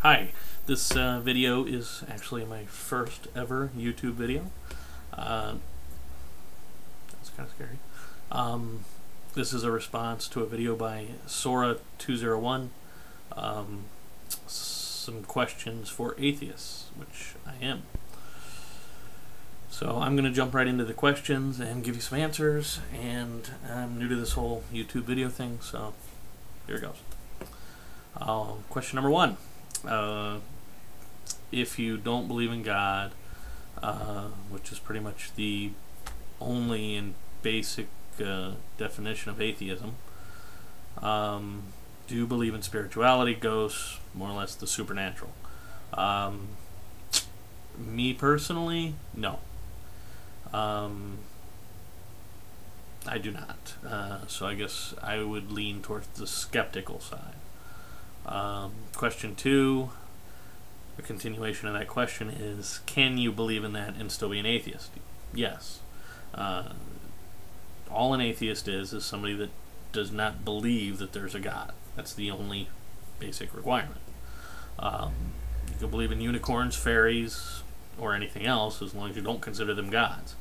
Hi, this video is actually my first ever YouTube video. That's kind of scary. This is a response to a video by Sora201, some questions for atheists, which I am. So I'm going to jump right into the questions and give you some answers, and I'm new to this whole YouTube video thing, so here it goes. Question number one. If you don't believe in God, which is pretty much the only and basic definition of atheism, do you believe in spirituality, ghosts, more or less the supernatural? Me personally, no. I do not. So I guess I would lean towards the skeptical side. Question two, a continuation of that question is, can you believe in that and still be an atheist? Yes. All an atheist is somebody that does not believe that there's a God. That's the only basic requirement. You can believe in unicorns, fairies, or anything else as long as you don't consider them gods.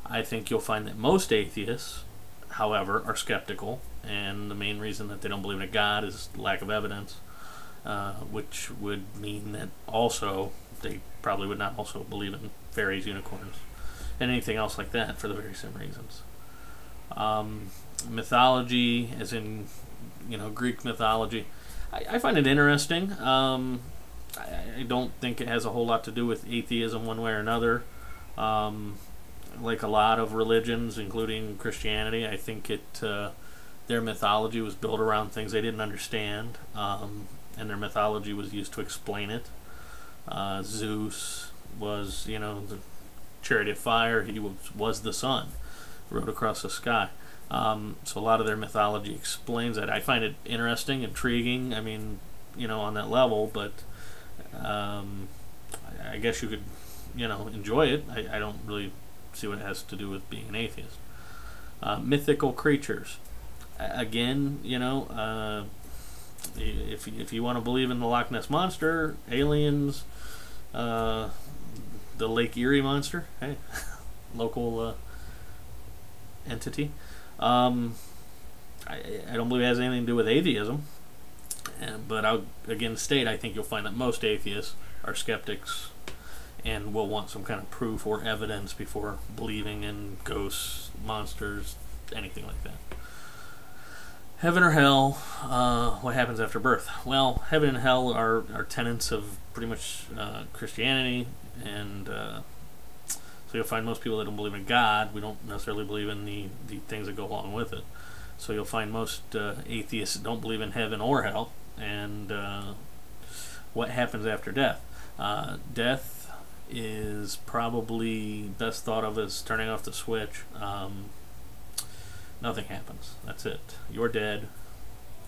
I think you'll find that most atheists, however, are skeptical, and the main reason that they don't believe in a God is lack of evidence, which would mean that also they probably would not also believe in fairies, unicorns, and anything else like that for the very same reasons. Mythology, as in, Greek mythology, I find it interesting. I don't think it has a whole lot to do with atheism one way or another. Like a lot of religions, including Christianity, I think their mythology was built around things they didn't understand, and their mythology was used to explain it. Zeus was, the chariot of fire. He was the sun, rode across the sky. So a lot of their mythology explains that. I find it interesting, intriguing. I mean, on that level, but I guess you could, enjoy it. I don't really see what it has to do with being an atheist. Mythical creatures. Again, if you want to believe in the Loch Ness Monster, aliens, the Lake Erie Monster, hey, local entity. I don't believe it has anything to do with atheism, but I'll again state I think you'll find that most atheists are skeptics and will want some kind of proof or evidence before believing in ghosts, monsters, anything like that. Heaven or hell, what happens after birth? Well, heaven and hell are tenets of pretty much Christianity, and so you'll find most people that don't believe in God, we don't necessarily believe in the things that go along with it. So you'll find most atheists don't believe in heaven or hell, and what happens after death? Death is probably best thought of as turning off the switch. Nothing happens. That's it. You're dead.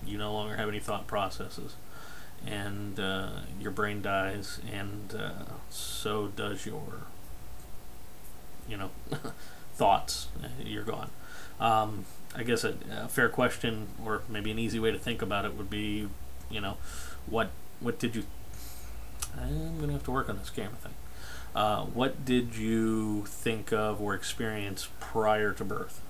You no longer have any thought processes, and your brain dies, and so does your thoughts. You're gone. I guess a fair question, or maybe an easy way to think about it, would be, what did you? I'm gonna have to work on this camera thing. What did you think of or experience prior to birth?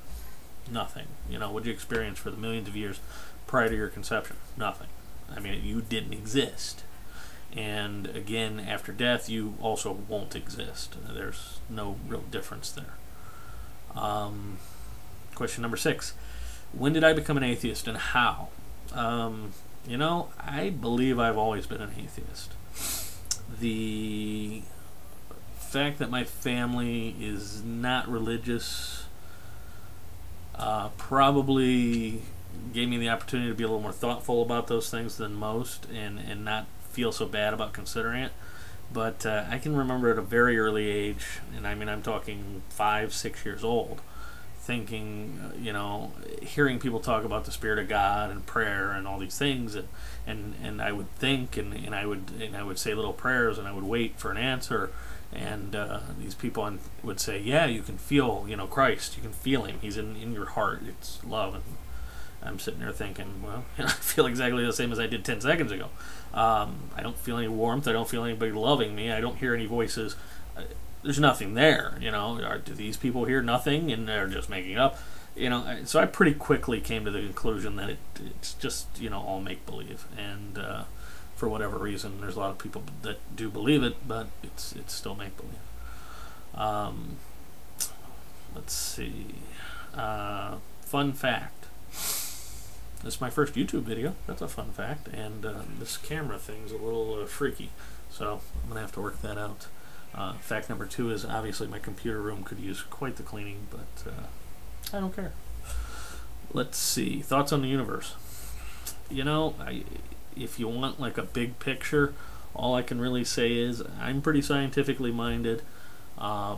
Nothing. What did you experience for the millions of years prior to your conception? Nothing. I mean, you didn't exist. And again, after death, you also won't exist. There's no real difference there. Question number 6. When did I become an atheist and how? I believe I've always been an atheist. The fact that my family is not religious probably gave me the opportunity to be a little more thoughtful about those things than most, and not feel so bad about considering it. But I can remember at a very early age, and I mean I'm talking 5, 6 years old, thinking, hearing people talk about the Spirit of God and prayer and all these things, and I would think, and I would say little prayers, and I would wait for an answer, and these people would say, yeah, you can feel, Christ, you can feel Him, He's in your heart, it's love, I'm sitting there thinking, well, I feel exactly the same as I did 10 seconds ago. I don't feel any warmth. I don't feel anybody loving me. I don't hear any voices. There's nothing there, you know. Do these people hear nothing and they're just making it up? You know, so I pretty quickly came to the conclusion that it's just, you know, all make-believe. And for whatever reason, there's a lot of people that do believe it, but it's still make-believe. Let's see. Fun fact. This is my first YouTube video. That's a fun fact. And this camera thing's a little freaky, so I'm going to have to work that out. Fact number 2 is obviously my computer room could use quite the cleaning, but I don't care. Let's see. Thoughts on the universe. You know, if you want like a big picture, all I can really say is I'm pretty scientifically minded. I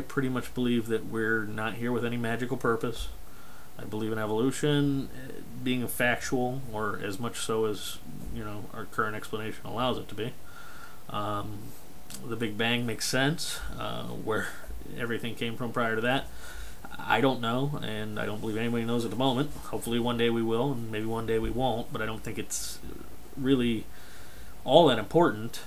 pretty much believe that we're not here with any magical purpose. I believe in evolution being a factual, or as much so as, you know, our current explanation allows it to be. The Big Bang makes sense. Where everything came from prior to that, I don't know, and I don't believe anybody knows at the moment. Hopefully one day we will, and maybe one day we won't, but I don't think it's really all that important.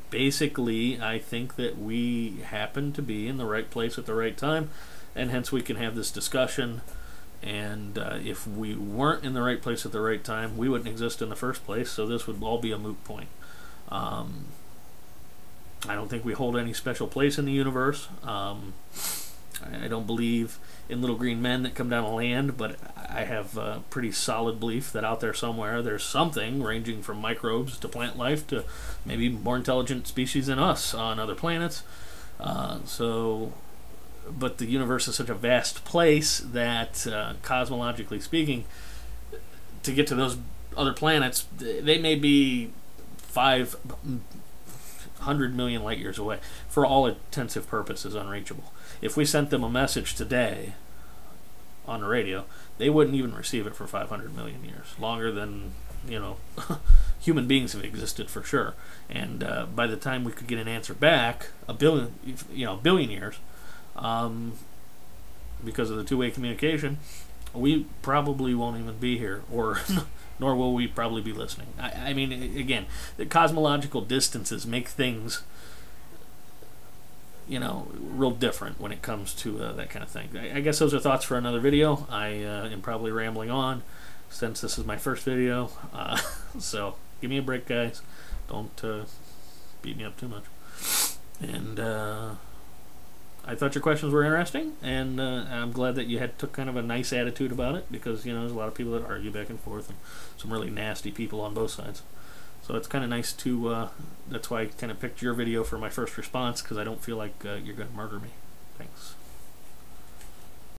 Basically, I think that we happen to be in the right place at the right time, and hence we can have this discussion. And if we weren't in the right place at the right time, we wouldn't exist in the first place, so this would all be a moot point. I don't think we hold any special place in the universe. I don't believe in little green men that come down a land, but I have a pretty solid belief that out there somewhere there's something ranging from microbes to plant life to maybe more intelligent species than us on other planets. But the universe is such a vast place that, cosmologically speaking, to get to those other planets, they may be 500 million light years away. For all intensive purposes, unreachable. If we sent them a message today on the radio, they wouldn't even receive it for 500 million years. Longer than, you know, human beings have existed for sure. And by the time we could get an answer back, a billion years, because of the two-way communication, we probably won't even be here, or nor will we probably be listening. I mean, again, the cosmological distances make things, you know, real different when it comes to that kind of thing. I guess those are thoughts for another video. I am probably rambling on since this is my first video, so give me a break, guys. Don't beat me up too much. And I thought your questions were interesting, and I'm glad that you took kind of a nice attitude about it, because, you know, there's a lot of people that argue back and forth, and some really nasty people on both sides. So it's kind of nice to, that's why I kind of picked your video for my first response, because I don't feel like you're going to murder me. Thanks.